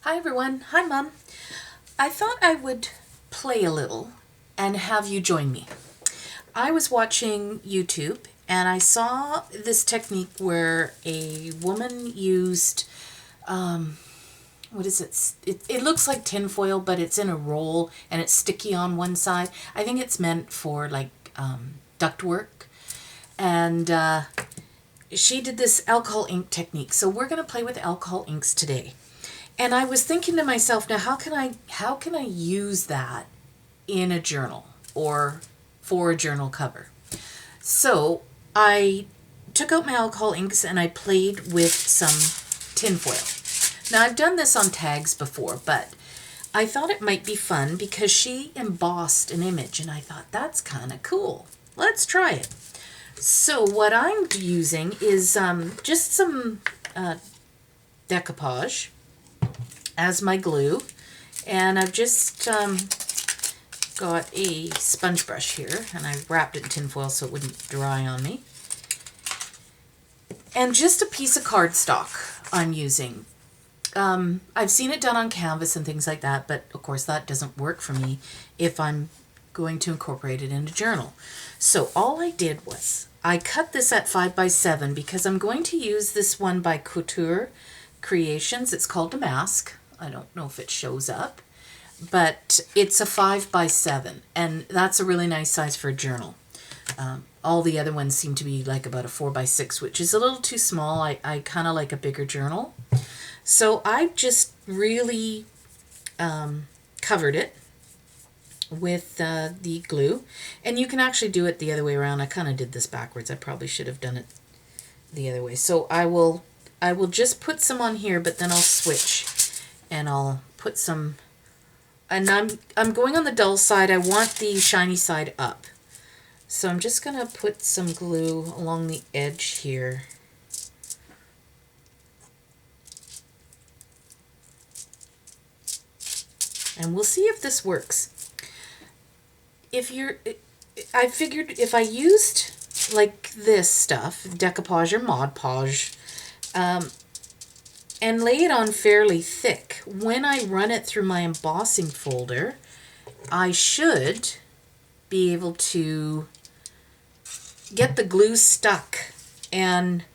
Hi everyone. Hi Mom. I thought I would play a little and have you join me. I was watching YouTube and I saw this technique where a woman used, what is it? It looks like tinfoil, but it's in a roll and it's sticky on one side. I think it's meant for like ductwork. And she did this alcohol ink technique. So we're going to play with alcohol inks today. And I was thinking to myself, now how can I use that in a journal or for a journal cover? So I took out my alcohol inks and I played with some tinfoil. Now I've done this on tags before, but I thought it might be fun because she embossed an image and I thought that's kind of cool. Let's try it. So what I'm using is just some decoupage as my glue, and I've just got a sponge brush here and I wrapped it in tinfoil so it wouldn't dry on me, and just a piece of cardstock I'm using. I've seen it done on canvas and things like that, but of course that doesn't work for me if I'm going to incorporate it in a journal. So all I did was I cut this at 5x7 because I'm going to use this one by Couture Creations. It's called a mask. I don't know if it shows up, but it's a 5x7 and that's a really nice size for a journal. All the other ones seem to be like about a 4x6, which is a little too small. I kind of like a bigger journal. So I just really covered it with the glue, and you can actually do it the other way around. I kind of did this backwards. I probably should have done it the other way. So I will just put some on here, but then I'll switch and I'll put some, and I'm going on the dull side. I want the shiny side up. So I'm just gonna put some glue along the edge here. And we'll see if this works. I figured if I used like this stuff, decoupage or Mod Podge, and lay it on fairly thick, when I run it through my embossing folder, I should be able to get the glue stuck and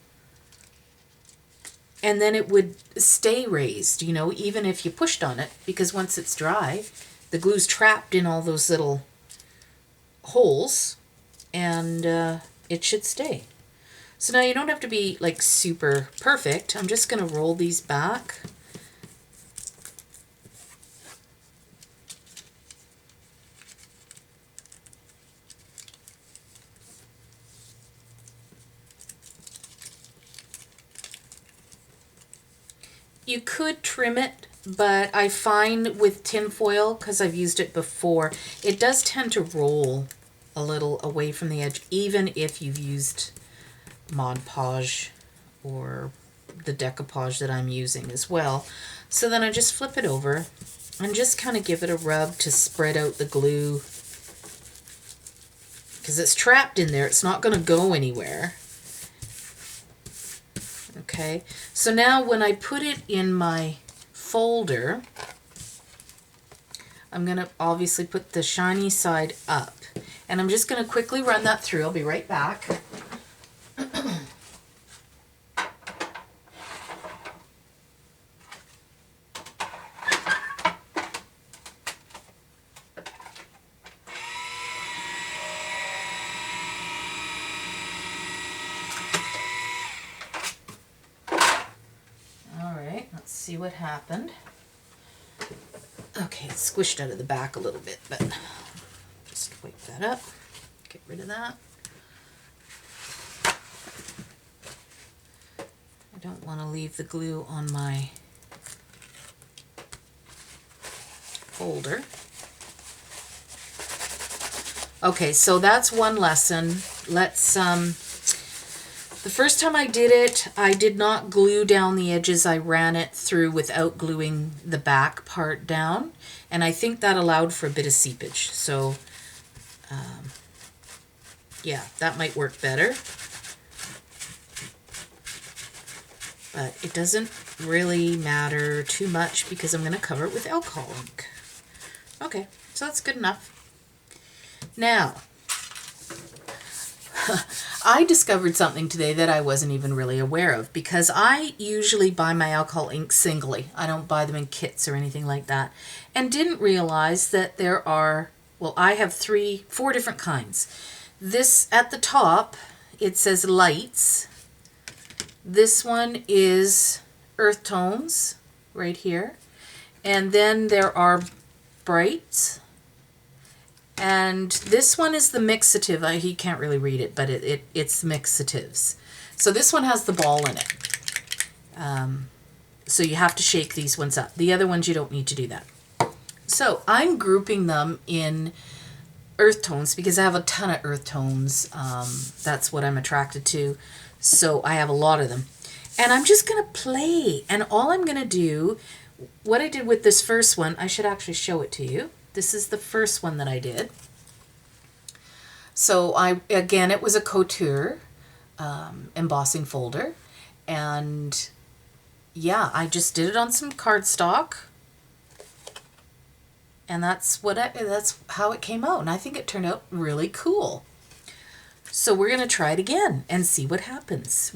then it would stay raised, you know, even if you pushed on it, because once it's dry, the glue's trapped in all those little holes and it should stay. So now you don't have to be like super perfect. I'm just going to roll these back. You could trim it, but I find with tinfoil, because I've used it before, it does tend to roll a little away from the edge, even if you've used Mod Podge or the decoupage that I'm using as well. So then I just flip it over and just kind of give it a rub to spread out the glue, because it's trapped in there. It's not going to go anywhere. Okay, so now when I put it in my folder, I'm going to obviously put the shiny side up. And I'm just going to quickly run that through. I'll be right back. Let's see what happened. Okay, it's squished out of the back a little bit, but just wipe that up. Get rid of that. I don't want to leave the glue on my folder. Okay, so that's one lesson. Let's the first time I did it, I did not glue down the edges. I ran it through without gluing the back part down, and I think that allowed for a bit of seepage. So, yeah, that might work better. But it doesn't really matter too much because I'm going to cover it with alcohol ink. Okay, so that's good enough. Now, I discovered something today that I wasn't even really aware of, because I usually buy my alcohol ink singly. I don't buy them in kits or anything like that. And didn't realize that there are, well, I have 4 different kinds. This at the top, it says lights. This one is earth tones right here. And then there are brights. And this one is the mixative. He can't really read it, but it's mixatives. So this one has the ball in it. So you have to shake these ones up. The other ones you don't need to do that. So I'm grouping them in earth tones because I have a ton of earth tones. That's what I'm attracted to. So I have a lot of them. And I'm just going to play. And all I'm going to do, what I did with this first one, I should actually show it to you. This is the first one that I did. So again, it was a couture embossing folder. And yeah, I just did it on some cardstock. And that's how it came out. And I think it turned out really cool. So we're going to try it again and see what happens.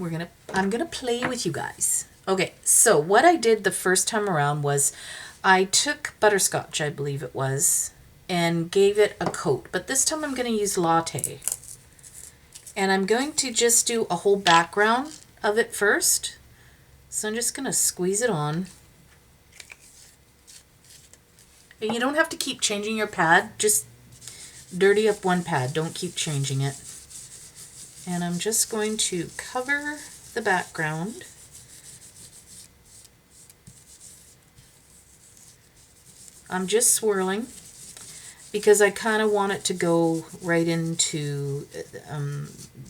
I'm going to play with you guys. Okay, so what I did the first time around was I took butterscotch, I believe it was, and gave it a coat. But this time I'm going to use latte. And I'm going to just do a whole background of it first. So I'm just going to squeeze it on. And you don't have to keep changing your pad. Just dirty up one pad. Don't keep changing it. And I'm just going to cover the background. I'm just swirling because I kind of want it to go right into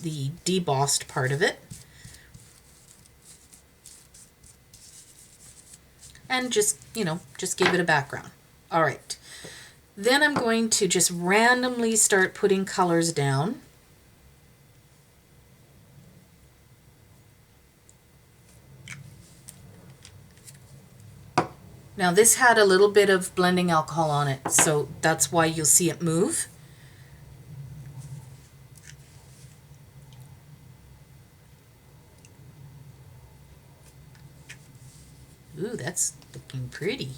the debossed part of it. And just give it a background. All right. Then I'm going to just randomly start putting colors down. Now this had a little bit of blending alcohol on it, so that's why you'll see it move. Ooh, that's looking pretty.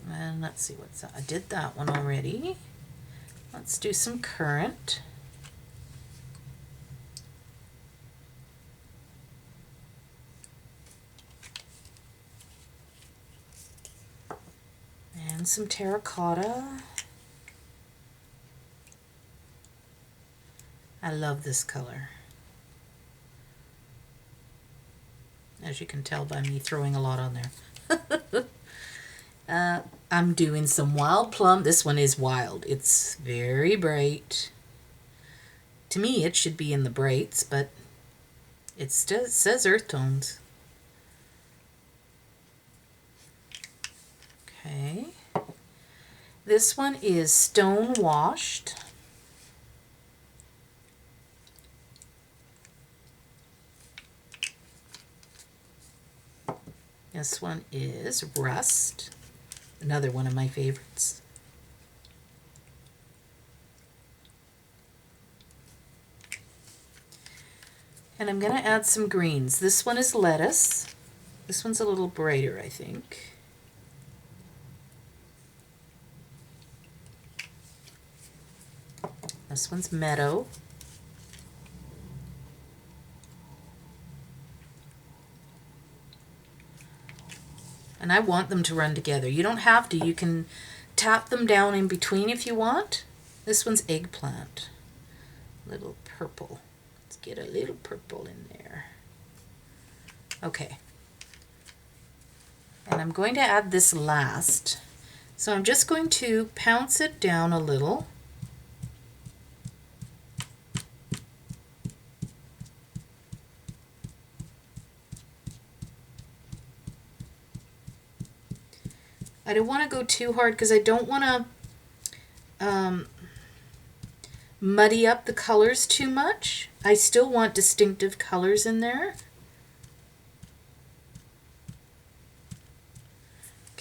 And let's see what's that. I did that one already. Let's do some currant. And some terracotta. I love this color. As you can tell by me throwing a lot on there. I'm doing some wild plum. This one is wild. It's very bright. To me, it should be in the brights, but it says earth tones. Okay. This one is stone washed. This one is rust. Another one of my favorites. And I'm going to add some greens. This one is lettuce. This one's a little brighter, I think. This one's meadow. And I want them to run together. You don't have to. You can tap them down in between if you want. This one's eggplant. Little purple. Let's get a little purple in there. Okay. And I'm going to add this last. So I'm just going to pounce it down a little. I don't want to go too hard because I don't want to muddy up the colors too much. I still want distinctive colors in there.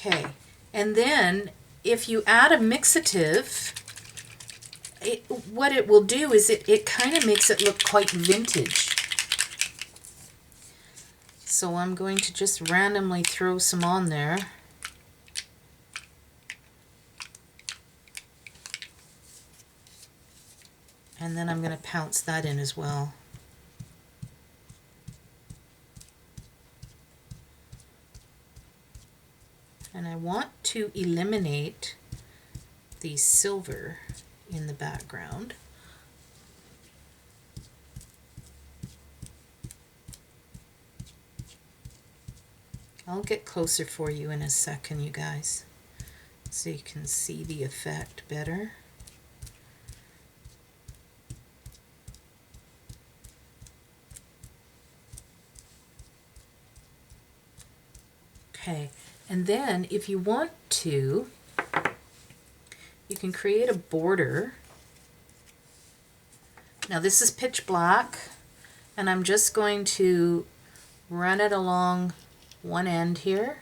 Okay, and then if you add a mixative, what it will do is it kind of makes it look quite vintage. So I'm going to just randomly throw some on there. And then I'm going to pounce that in as well. And I want to eliminate the silver in the background. I'll get closer for you in a second, you guys, so you can see the effect better. Okay, and then if you want to, you can create a border. Now this is pitch black, and I'm just going to run it along one end here,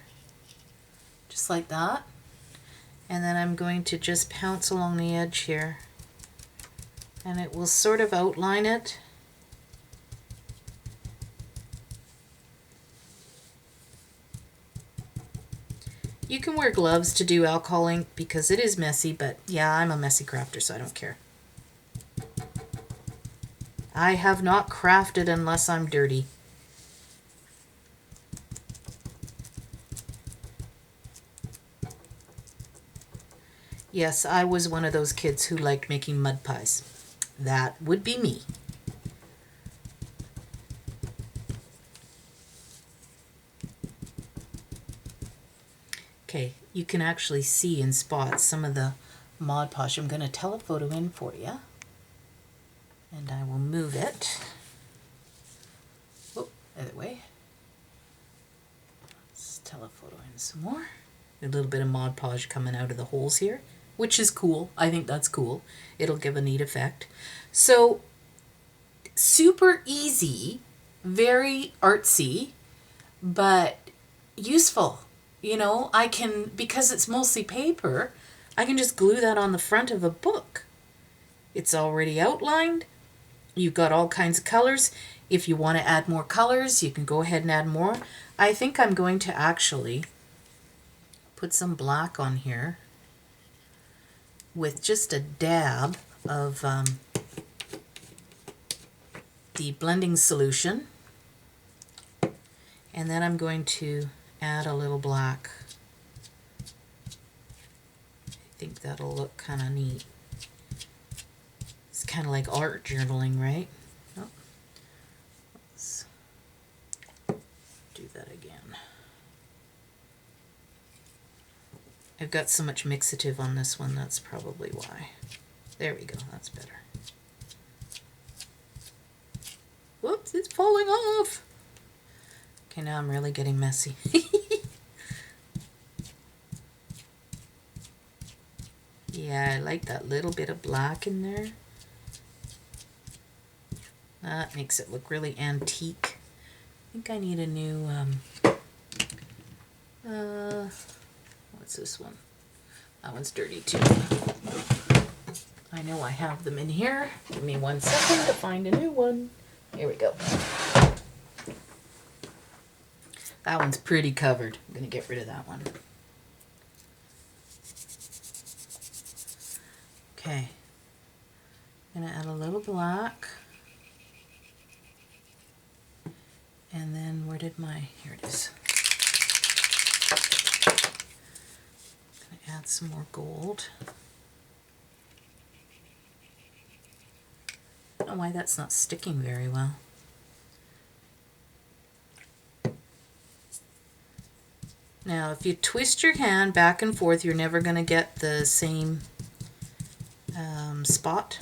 just like that. And then I'm going to just pounce along the edge here, and it will sort of outline it. You can wear gloves to do alcohol ink because it is messy, but yeah, I'm a messy crafter, so I don't care. I have not crafted unless I'm dirty. Yes, I was one of those kids who liked making mud pies. That would be me. Okay, you can actually see in spots some of the Mod Podge. I'm going to telephoto in for you. And I will move it. Oh, other way. Let's telephoto in some more. A little bit of Mod Podge coming out of the holes here, which is cool. I think that's cool. It'll give a neat effect. So, super easy, very artsy, but useful. You know, I can, because it's mostly paper, I can just glue that on the front of a book. It's already outlined. You've got all kinds of colors. If you want to add more colors, you can go ahead and add more. I think I'm going to actually put some black on here with just a dab of the blending solution. And then I'm going to add a little black. I think that'll look kind of neat. It's kind of like art journaling, right? Oh. Let's do that again. I've got so much mixative on this one, that's probably why. There we go, that's better. Whoops, it's falling off! Okay, now I'm really getting messy. Yeah, I like that little bit of black in there. That makes it look really antique. I think I need a new, what's this one? That one's dirty too. I know I have them in here. Give me 1 second to find a new one. Here we go. That one's pretty covered. I'm going to get rid of that one. Okay. I'm going to add a little black. And then where did my, here it is. I'm going to add some more gold. I don't know why that's not sticking very well. Now, if you twist your hand back and forth, you're never going to get the same spot.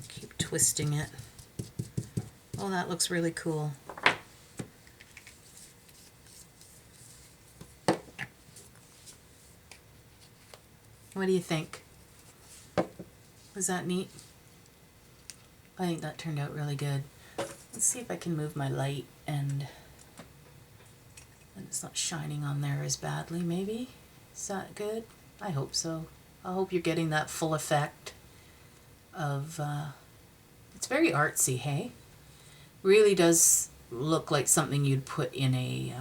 Keep twisting it. Oh, that looks really cool. What do you think? Was that neat? I think that turned out really good. Let's see if I can move my light and And it's not shining on there as badly, maybe. Is that good? I hope so. I hope you're getting that full effect of, it's very artsy, hey? Really does look like something you'd put in a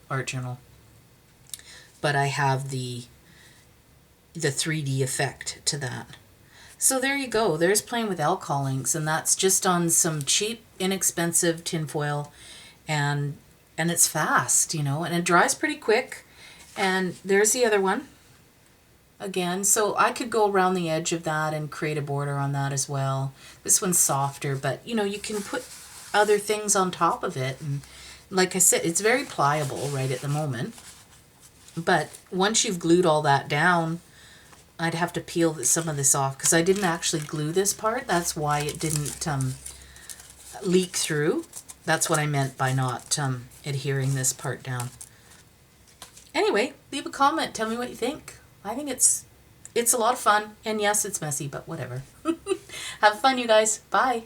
art journal. But I have the 3D effect to that. So there you go. There's playing with alcohol inks, and that's just on some cheap, inexpensive tinfoil, and it's fast, you know, and it dries pretty quick. And there's the other one again. So I could go around the edge of that and create a border on that as well. This one's softer, but you know, you can put other things on top of it. And like I said, it's very pliable right at the moment. But once you've glued all that down, I'd have to peel some of this off because I didn't actually glue this part. That's why it didn't leak through. That's what I meant by not adhering this part down. Anyway, leave a comment. Tell me what you think. I think it's a lot of fun. And yes, it's messy, but whatever. Have fun, you guys. Bye.